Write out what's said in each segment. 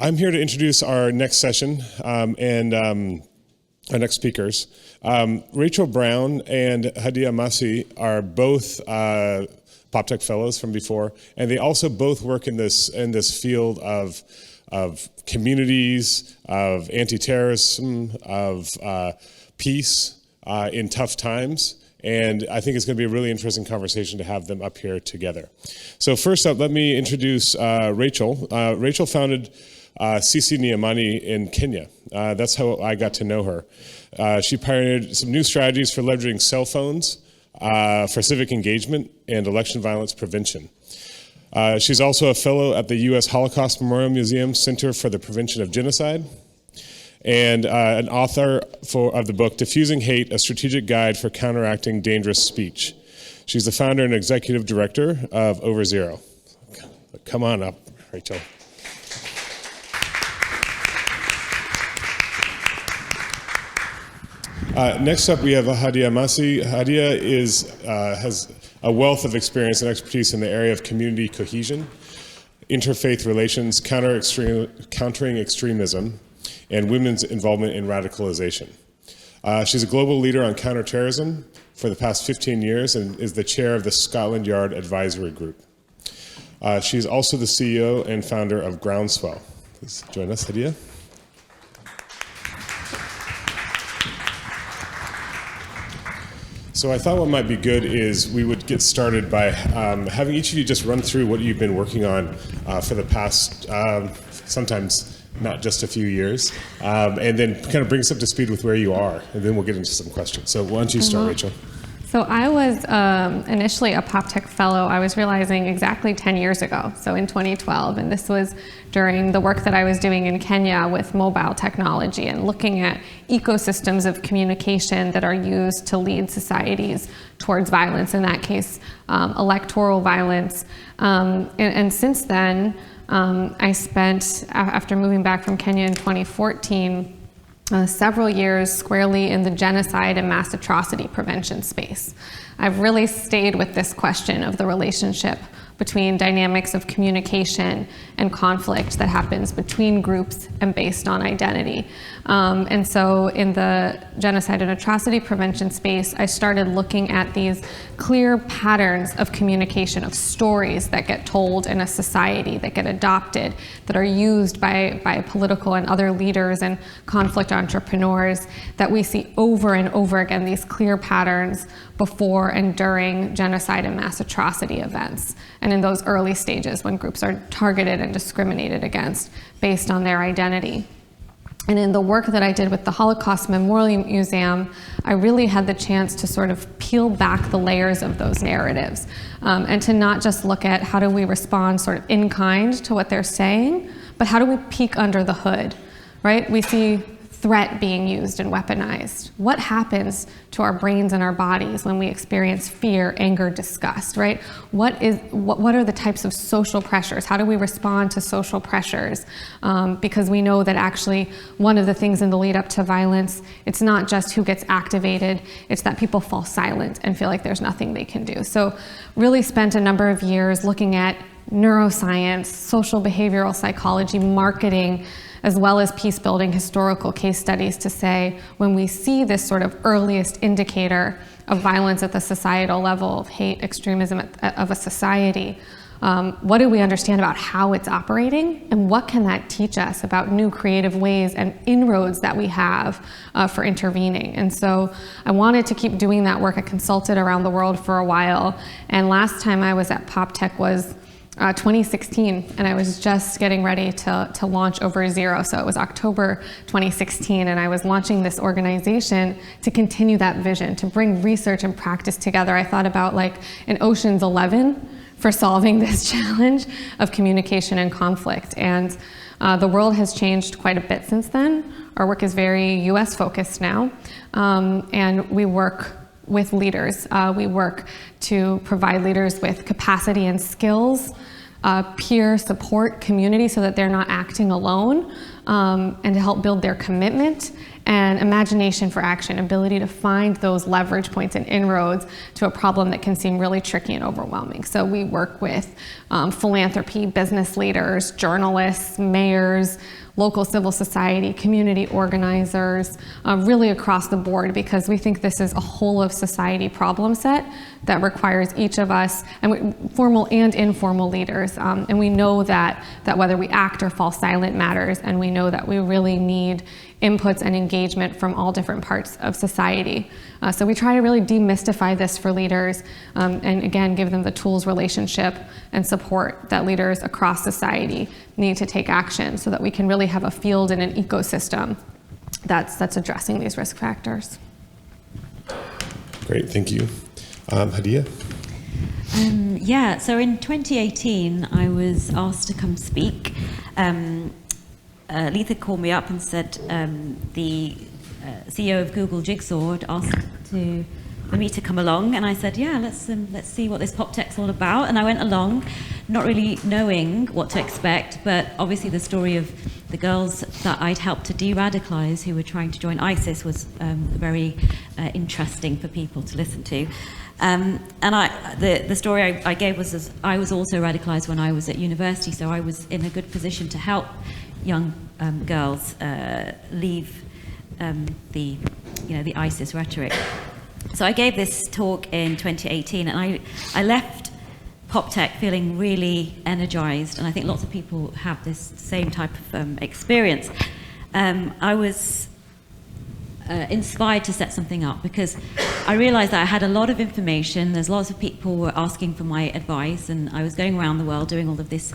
I'm here to introduce our next session and our next speakers. Rachel Brown and Hadiya Maseih are both Poptech Fellows from before, and they also both work in this field of communities, of anti-terrorism, of peace in tough times. And I think it's going to be a really interesting conversation to have them up here together. So first up, let me introduce Rachel. Rachel founded CC Niamani in Kenya. That's how I got to know her. She pioneered some new strategies for leveraging cell phones for civic engagement and election violence prevention. She's also a fellow at the U.S. Holocaust Memorial Museum Center for the Prevention of Genocide, and an author of the book, Diffusing Hate, A Strategic Guide for Counteracting Dangerous Speech. She's the founder and executive director of Over Zero. Come on up, Rachel. Next up, we have Hadiya Maseih. Hadiya has a wealth of experience and expertise in the area of community cohesion, interfaith relations, countering extremism, and women's involvement in radicalization. She's a global leader on counterterrorism for the past 15 years and is the chair of the Scotland Yard Advisory Group. She's also the CEO and founder of Groundswell. Please join us, Hadiya. So I thought what might be good is we would get started by having each of you just run through what you've been working on for the past, sometimes not just a few years, and then kind of bring us up to speed with where you are, and then we'll get into some questions. So why don't you start, Rachel? So I was initially a Poptech Fellow, I was realizing exactly 10 years ago, so in 2012, and this was during the work that I was doing in Kenya with mobile technology and looking at ecosystems of communication that are used to lead societies towards violence, in that case, electoral violence. And since then, I spent, after moving back from Kenya in 2014, several years squarely in the genocide and mass atrocity prevention space. I've really stayed with this question of the relationship between dynamics of communication and conflict that happens between groups and based on identity. And so in the genocide and atrocity prevention space, I started looking at these clear patterns of communication, of stories that get told in a society, that get adopted, that are used by political and other leaders and conflict entrepreneurs, that we see over and over again, these clear patterns before and during genocide and mass atrocity events, and in those early stages when groups are targeted and discriminated against based on their identity. And in the work that I did with the Holocaust Memorial Museum, I really had the chance to sort of peel back the layers of those narratives, and to not just look at how do we respond sort of in kind to what they're saying, but how do we peek under the hood, right? We see threat being used and weaponized. What happens to our brains and our bodies when we experience fear, anger, disgust, right? What are the types of social pressures? How do we respond to social pressures? Because we know that actually one of the things in the lead up to violence, it's not just who gets activated, it's that people fall silent and feel like there's nothing they can do. So really spent a number of years looking at neuroscience, social behavioral psychology, marketing, as well as peace-building historical case studies to say, when we see this sort of earliest indicator of violence at the societal level, of hate, extremism of a society, what do we understand about how it's operating, and what can that teach us about new creative ways and inroads that we have for intervening? And so I wanted to keep doing that work. I consulted around the world for a while, and last time I was at Poptech was 2016, and I was just getting ready to launch Over Zero. So it was October 2016, and I was launching this organization to continue that vision, to bring research and practice together. I thought about like an Ocean's 11 for solving this challenge of communication and conflict. And the world has changed quite a bit since then. Our work is very US focused now, and we work with leaders. We work to provide leaders with capacity and skills, peer support, community, so that they're not acting alone, and to help build their commitment and imagination for action, ability to find those leverage points and inroads to a problem that can seem really tricky and overwhelming. So we work with philanthropy, business leaders, journalists, mayors, local civil society, community organizers, really across the board, because we think this is a whole of society problem set that requires each of us, and formal and informal leaders. And we know that whether we act or fall silent matters, and we know that we really need inputs and engagement from all different parts of society. So we try to really demystify this for leaders, and again, give them the tools, relationship, and support that leaders across society need to take action so that we can really have a field and an ecosystem that's addressing these risk factors. Great, thank you. Hadiya? Yeah, so in 2018, I was asked to come speak. Letha called me up and said the CEO of Google Jigsaw had asked for me to come along, and I said, yeah, let's see what this Poptech's all about. And I went along, not really knowing what to expect, but obviously the story of the girls that I'd helped to de-radicalize who were trying to join ISIS was very interesting for people to listen to. And the story I gave was I was also radicalized when I was at university, so I was in a good position to help young girls leave the ISIS rhetoric. So I gave this talk in 2018, and I left Poptech feeling really energized, and I think lots of people have this same type of experience. I was inspired to set something up because I realized that I had a lot of information. There's lots of people who were asking for my advice, and I was going around the world doing all of this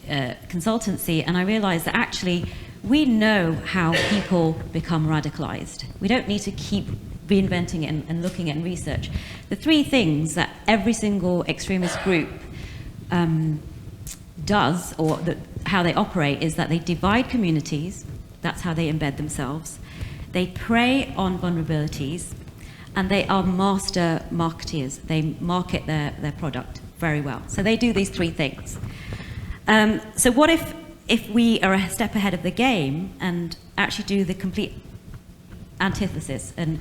consultancy, and I realized that actually we know how people become radicalized. We don't need to keep reinventing it and looking at and research. The three things that every single extremist group does, or how they operate, is that they divide communities. That's how they embed themselves. They prey on vulnerabilities, and they are master marketeers. They market their product very well. So they do these three things. So what if we are a step ahead of the game and actually do the complete antithesis and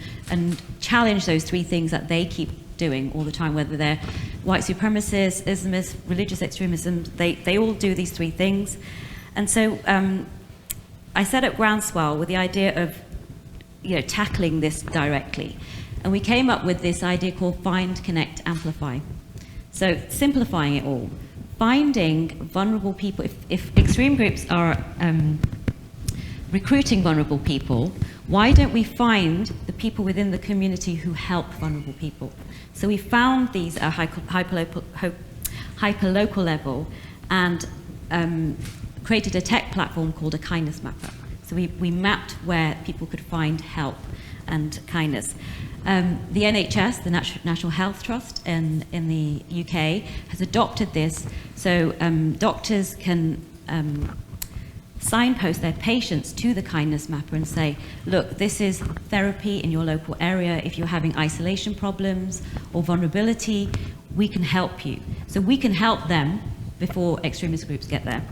challenge those three things that they keep doing all the time, whether they're white supremacists, Islamists, religious extremism, they all do these three things. And so I set up Groundswell with the idea of tackling this directly. And we came up with this idea called Find, Connect, Amplify. So simplifying it all, finding vulnerable people. If extreme groups are recruiting vulnerable people, why don't we find the people within the community who help vulnerable people? So we found these at hyperlocal level and created a tech platform called a kindness mapper. So we mapped where people could find help and kindness. The NHS, the National Health Trust in the UK, has adopted this, so doctors can signpost their patients to the kindness mapper and say, look, this is therapy in your local area. If you're having isolation problems or vulnerability, we can help you. So we can help them before extremist groups get there.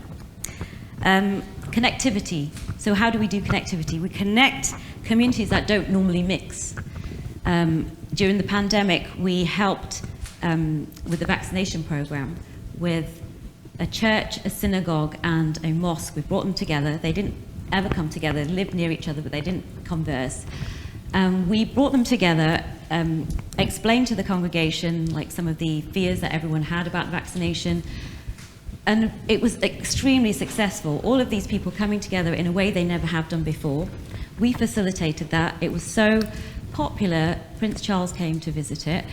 Connectivity. So how do we do connectivity? We connect communities that don't normally mix. During the pandemic, we helped with the vaccination program with a church, a synagogue, and a mosque. We brought them together. They didn't ever come together. They lived near each other, but they didn't converse. We brought them together, explained to the congregation like some of the fears that everyone had about vaccination, and it was extremely successful. All of these people coming together in a way they never have done before. We facilitated that. It was so popular, Prince Charles came to visit it,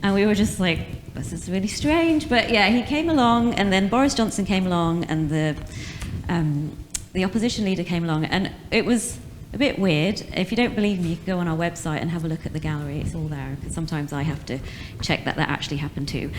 and we were just like, this is really strange, but yeah, he came along, and then Boris Johnson came along, and the opposition leader came along, and it was a bit weird. If you don't believe me, you can go on our website and have a look at the gallery. It's all there, because sometimes I have to check that actually happened too.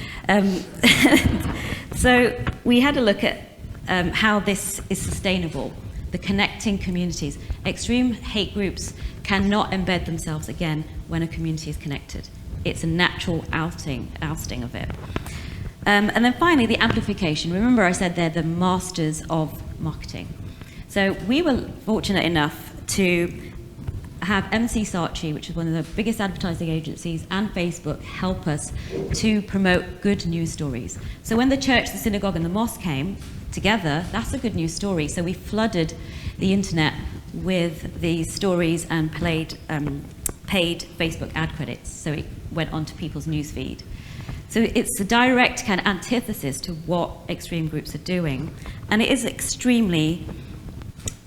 So we had a look at how this is sustainable, the connecting communities. Extreme hate groups cannot embed themselves again when a community is connected. It's a natural ousting of it. And then finally, the amplification. Remember I said they're the masters of marketing. So we were fortunate enough to have MC Saatchi, which is one of the biggest advertising agencies, and Facebook help us to promote good news stories. So when the church, the synagogue, and the mosque came together, that's a good news story. So we flooded the internet with these stories and paid Facebook ad credits. So it went onto people's newsfeed. So it's a direct kind of antithesis to what extreme groups are doing. And it is extremely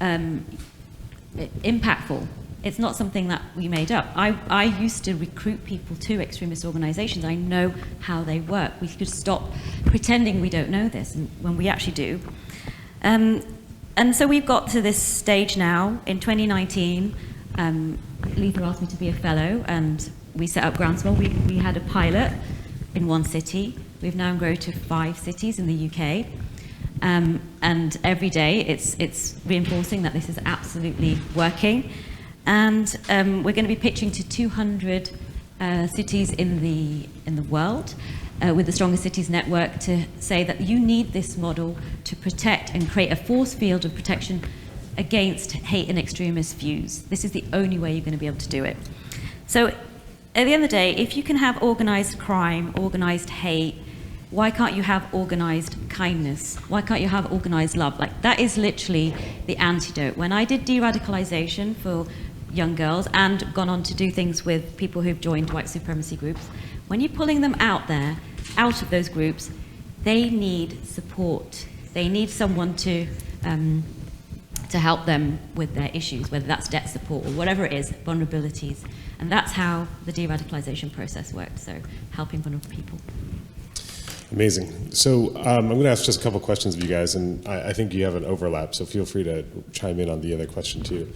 impactful. It's not something that we made up. I used to recruit people to extremist organizations. I know how they work. We could stop pretending we don't know this when we actually do. And so we've got to this stage now. In 2019, Letha asked me to be a fellow, and we set up Groundswell. We had a pilot in one city. We've now grown to 5 cities in the UK. And every day it's reinforcing that this is absolutely working. And we're going to be pitching to 200 cities in the world with the Stronger Cities Network to say that you need this model to protect and create a force field of protection against hate and extremist views. This is the only way you're going to be able to do it. So at the end of the day, if you can have organized crime, organized hate, why can't you have organized kindness? Why can't you have organized love? Like, that is literally the antidote. When I did de-radicalization for young girls and gone on to do things with people who've joined white supremacy groups, when you're pulling them out there, out of those groups, they need support. They need someone to help them with their issues, whether that's debt support or whatever it is, vulnerabilities. And that's how the de-radicalization process works, so helping vulnerable people. Amazing. So I'm going to ask just a couple questions of you guys, and I think you have an overlap, so feel free to chime in on the other question too.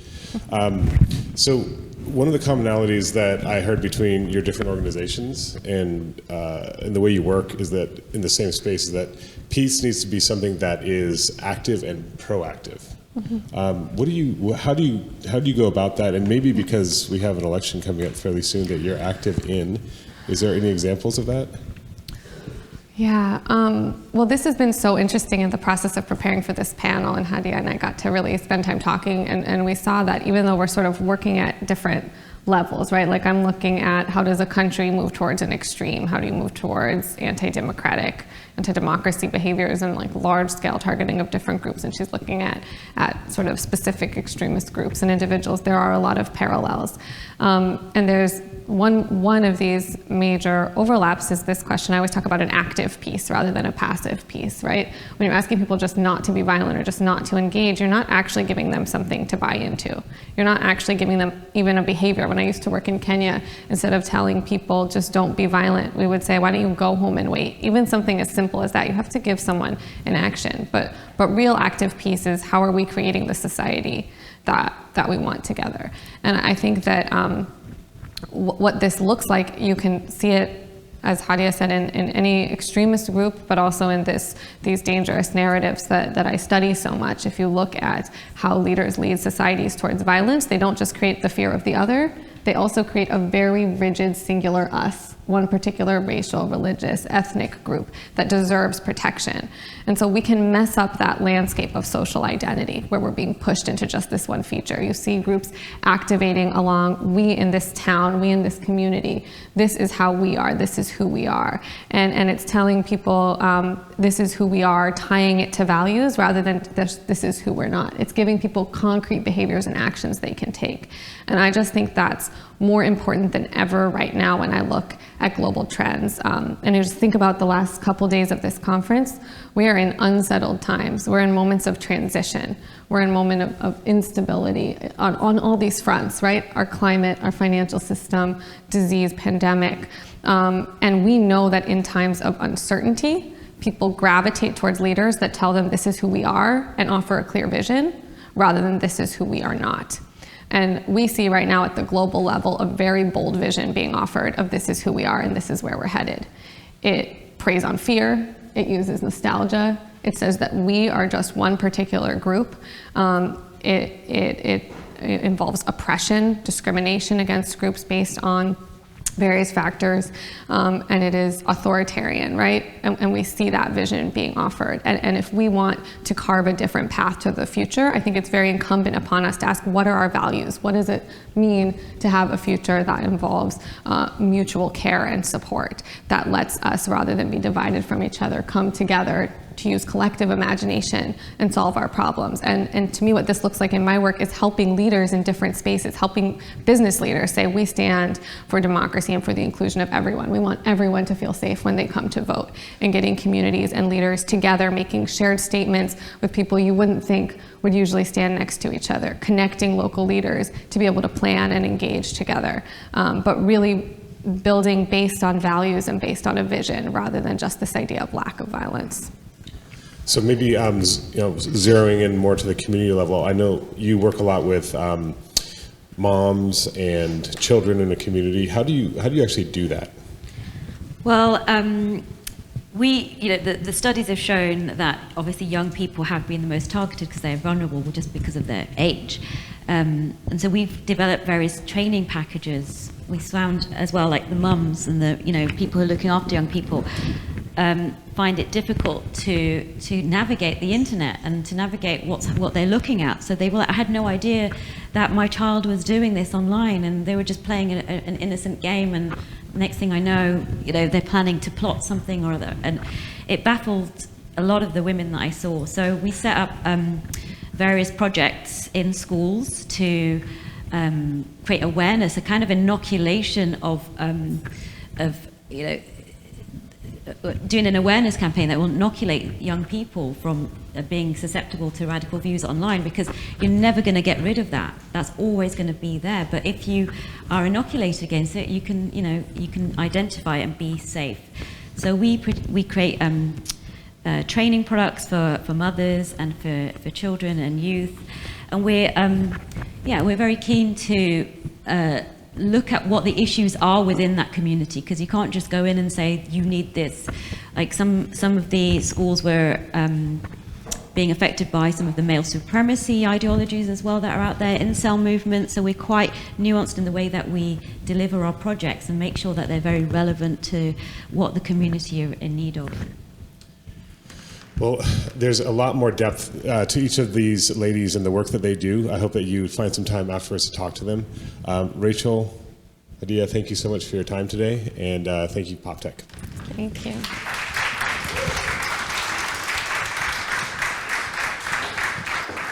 So one of the commonalities that I heard between your different organizations and the way you work is that in the same space is that peace needs to be something that is active and proactive. Mm-hmm. How do you go about that? And maybe because we have an election coming up fairly soon that you're active in, is there any examples of that? Yeah, well, this has been so interesting in the process of preparing for this panel, and Hadiya and I got to really spend time talking, and we saw that even though we're sort of working at different levels, right? Like, I'm looking at how does a country move towards an extreme? How do you move towards anti-democracy behaviors and like large-scale targeting of different groups? And she's looking at sort of specific extremist groups and individuals. There are a lot of parallels, and there's one of these major overlaps is this question. I always talk about an active peace rather than a passive peace, right? When you're asking people just not to be violent or just not to engage, you're not actually giving them something to buy into. You're not actually giving them even a behavior. When I used to work in Kenya, instead of telling people just don't be violent, we would say, why don't you go home and wait? Even something as simple as that, you have to give someone an action. But real active peace is how are we creating the society that we want together? And I think that what this looks like, you can see it, as Hadiya said, in any extremist group, but also in these dangerous narratives that I study so much. If you look at how leaders lead societies towards violence, they don't just create the fear of the other, they also create a very rigid, singular us, one particular racial, religious, ethnic group that deserves protection. And so we can mess up that landscape of social identity where we're being pushed into just this one feature. You see groups activating along, we in this town, we in this community, this is how we are, this is who we are. And it's telling people this is who we are, tying it to values rather than this is who we're not. It's giving people concrete behaviors and actions they can take. And I just think that's more important than ever right now when I look at global trends. And you just think about the last couple days of this conference, we are in unsettled times. We're in moments of transition. We're in a moment of instability on all these fronts, right? Our climate, our financial system, disease, pandemic. And we know that in times of uncertainty, people gravitate towards leaders that tell them this is who we are and offer a clear vision rather than this is who we are not. And we see right now at the global level a very bold vision being offered of this is who we are and this is where we're headed. It preys on fear, it uses nostalgia, it says that we are just one particular group. It involves oppression, discrimination against groups based on various factors, and it is authoritarian, right? And we see that vision being offered. And if we want to carve a different path to the future, I think it's very incumbent upon us to ask, what are our values? What does it mean to have a future that involves mutual care and support, that lets us, rather than be divided from each other, come together to use collective imagination and solve our problems. And to me, what this looks like in my work is helping leaders in different spaces, helping business leaders say, we stand for democracy and for the inclusion of everyone. We want everyone to feel safe when they come to vote, and getting communities and leaders together, making shared statements with people you wouldn't think would usually stand next to each other, connecting local leaders to be able to plan and engage together, but really building based on values and based on a vision rather than just this idea of lack of violence. So maybe zeroing in more to the community level. I know you work a lot with moms and children in a community. How do you actually do that? Well, the studies have shown that obviously young people have been the most targeted because they're vulnerable just because of their age. And so we've developed various training packages. We found as well, like the mums and the people who are looking after young people find it difficult to navigate the internet and to navigate what they're looking at. So I had no idea that my child was doing this online, and they were just playing an innocent game, and next thing I know, they're planning to plot something or other. And it baffled a lot of the women that I saw. So we set up various projects in schools to create awareness, a kind of inoculation of doing an awareness campaign that will inoculate young people from being susceptible to radical views online, because you're never going to get rid of that. That's always going to be there. But if you are inoculated against it, you can identify it and be safe. So we create training products for mothers and for children and youth, and we're very keen to look at what the issues are within that community, because you can't just go in and say you need this. Like some of the schools were being affected by some of the male supremacy ideologies as well that are out there, incel movement. So we're quite nuanced in the way that we deliver our projects and make sure that they're very relevant to what the community are in need of. Well, there's a lot more depth to each of these ladies and the work that they do. I hope that you find some time afterwards to talk to them. Rachel, Hadiya, thank you so much for your time today, and thank you, Poptech. Thank you.